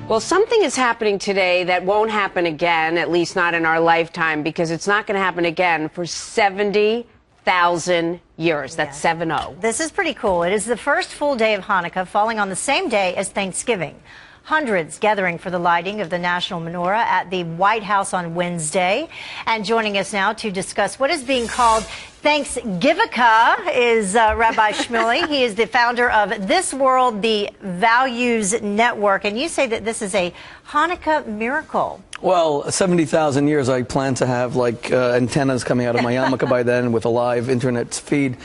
Well, something is happening today that won't happen again, at least not in our lifetime, because it's not going to happen again for 70,000 years. That's 7-0. This is pretty cool. It is the first full day of Hanukkah, falling on the same day as Thanksgiving. Hundreds gathering for the lighting of the national menorah at the White House on Wednesday. And joining us now to discuss what is being called Thanksgivukkah is Rabbi Shmuley. He is the founder of This World, the Values Network. And you say that this is a Hanukkah miracle. Well, 70,000 years, I plan to have like antennas coming out of my yarmulke by then with a live internet feed.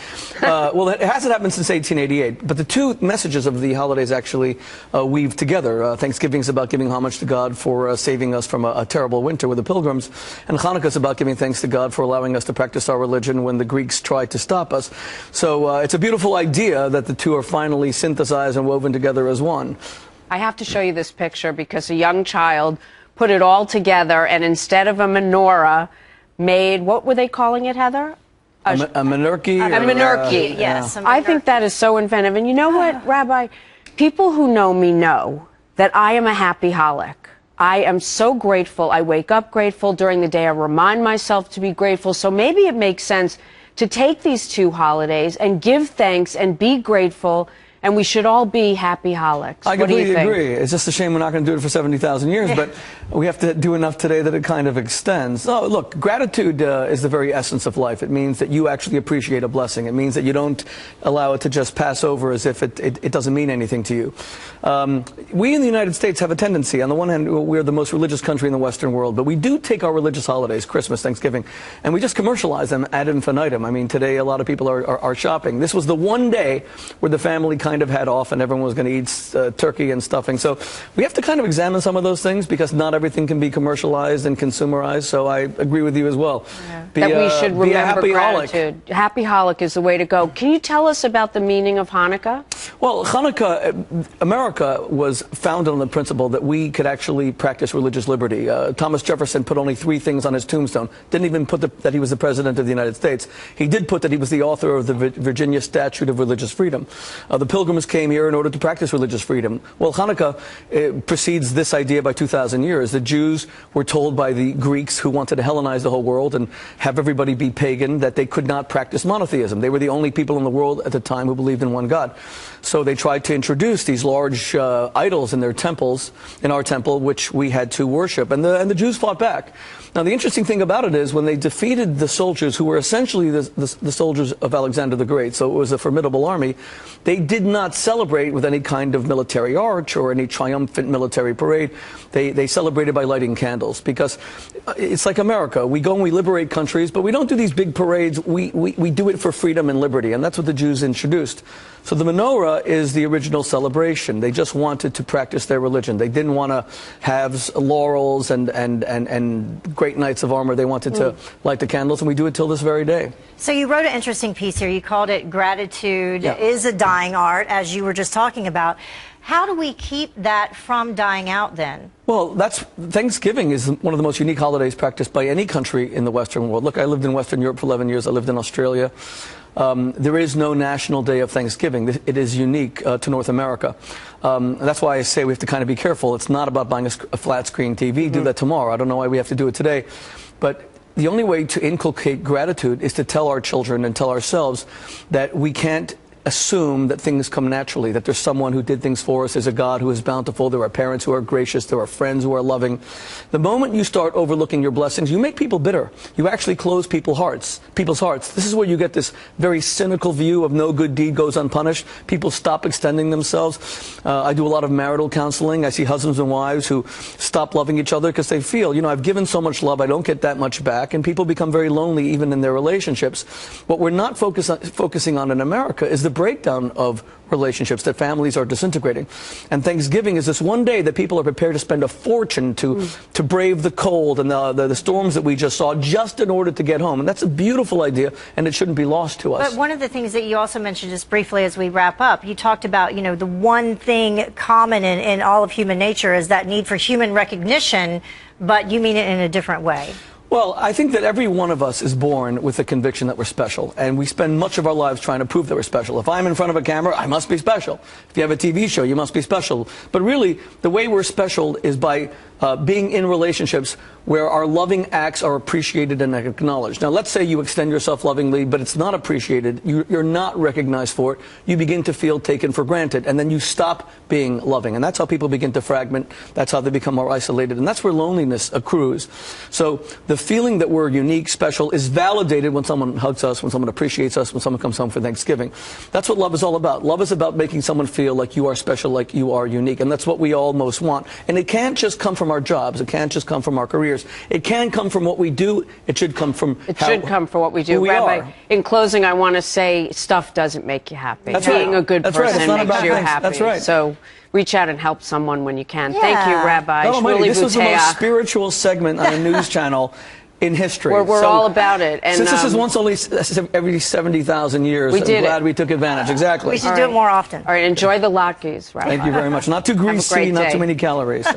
Well, it hasn't happened since 1888, but the two messages of the holidays actually weave together. Thanksgiving is about giving homage to God for saving us from a terrible winter with the pilgrims, and Hanukkah is about giving thanks to God for allowing us to practice our religion when the Greeks tried to stop us. So it's a beautiful idea that the two are finally synthesized and woven together as one. I have to show you this picture because a young child put it all together, and instead of a menorah, made, what were they calling it, Heather? A menorah? A menorah, yes. I think that is so inventive. And you know what, Rabbi? People who know me know that I am a happy-holic. I am so grateful. I wake up grateful. During the day, I remind myself to be grateful. So maybe it makes sense to take these two holidays and give thanks and be grateful. And we should all be happy-holics. I completely agree. It's just a shame we're not going to do it for 70,000 years, but we have to do enough today that it kind of extends. Oh, look, gratitude is the very essence of life. It means that you actually appreciate a blessing. It means that you don't allow it to just pass over as if it doesn't mean anything to you. We in the United States have a tendency. On the one hand, we're the most religious country in the Western world, but we do take our religious holidays, Christmas, Thanksgiving, and we just commercialize them ad infinitum. I mean, today a lot of people are shopping. This was the one day where the family kind of had off and everyone was going to eat turkey and stuffing. So we have to kind of examine some of those things because not everything can be commercialized and consumerized. So I agree with you as well. Yeah. That we should remember gratitude. Happy-holic is the way to go. Can you tell us about the meaning of Hanukkah? Well, Hanukkah, America was founded on the principle that we could actually practice religious liberty. Thomas Jefferson put only 3 things on his tombstone. Didn't even put that he was the President of the United States. He did put that he was the author of the Virginia Statute of Religious Freedom. The Pilgrims came here in order to practice religious freedom. Well, Hanukkah precedes this idea by 2,000 years. The Jews were told by the Greeks, who wanted to Hellenize the whole world and have everybody be pagan, that they could not practice monotheism. They were the only people in the world at the time who believed in one God. So they tried to introduce these large idols in their temples, in our temple, which we had to worship. And the Jews fought back. Now, the interesting thing about it is when they defeated the soldiers, who were essentially the soldiers of Alexander the Great, so it was a formidable army, they did not celebrate with any kind of military arch or any triumphant military parade. They celebrated by lighting candles, because it's like America. We go and we liberate countries, but we don't do these big parades. We do it for freedom and liberty, and that's what the Jews introduced. So the menorah is the original celebration. They just wanted to practice their religion. They didn't want to have laurels and great knights of armor. They wanted to light the candles, and we do it till this very day. So you wrote an interesting piece here. You called it Gratitude is a Dying Art, as you were just talking about. How do we keep that from dying out then? Well, Thanksgiving is one of the most unique holidays practiced by any country in the Western world. Look, I lived in Western Europe for 11 years. I lived in Australia. There is no national day of Thanksgiving. It is unique to North America. That's why I say we have to kind of be careful. It's not about buying a flat screen TV. Do that tomorrow. I don't know why we have to do it today. But the only way to inculcate gratitude is to tell our children and tell ourselves that we can't assume that things come naturally, that there's someone who did things for us. There's a God who is bountiful. There are parents who are gracious. There are friends who are loving. The moment you start overlooking your blessings, you make people bitter. You actually close people's hearts. This is where you get this very cynical view of no good deed goes unpunished. People stop extending themselves. I do a lot of marital counseling. I see husbands and wives who stop loving each other because they feel, I've given so much love, I don't get that much back, and people become very lonely even in their relationships. What we're not focusing on in America is the breakdown of relationships, that families are disintegrating. And Thanksgiving is this one day that people are prepared to spend a fortune to brave the cold and the storms that we just saw just in order to get home. And that's a beautiful idea, and it shouldn't be lost to us. But one of the things that you also mentioned just briefly as we wrap up, you talked about, the one thing common in all of human nature is that need for human recognition, but you mean it in a different way. Well, I think that every one of us is born with the conviction that we're special, and we spend much of our lives trying to prove that we're special. If I'm in front of a camera, I must be special. If you have a TV show, you must be special. But really, the way we're special is by being in relationships where our loving acts are appreciated and acknowledged. Now, let's say you extend yourself lovingly, but it's not appreciated. You're not recognized for it. You begin to feel taken for granted, and then you stop being loving. And that's how people begin to fragment. That's how they become more isolated. And that's where loneliness accrues. So the feeling that we're unique, special, is validated when someone hugs us, when someone appreciates us, when someone comes home for Thanksgiving. That's what love is all about. Love is about making someone feel like you are special, like you are unique. And that's what we all most want. And it can't just come from our jobs. It can't just come from our careers. It can come from what we do. It should come from from what we do. Rabbi, in closing, I want to say stuff doesn't make you happy. That's Being right. a good That's right. person It's not makes about you things. happy. That's right. So reach out and help someone when you can. Yeah. Thank you, Rabbi. God almighty, this was the most Buteach. spiritual segment on a news channel in history. We're all about it. And since this is once only every 70,000 years, I'm glad we took advantage. Exactly. We should do it more often. All right, enjoy the latkes, Rabbi. Thank you very much. Not too greasy, not too many calories. Okay.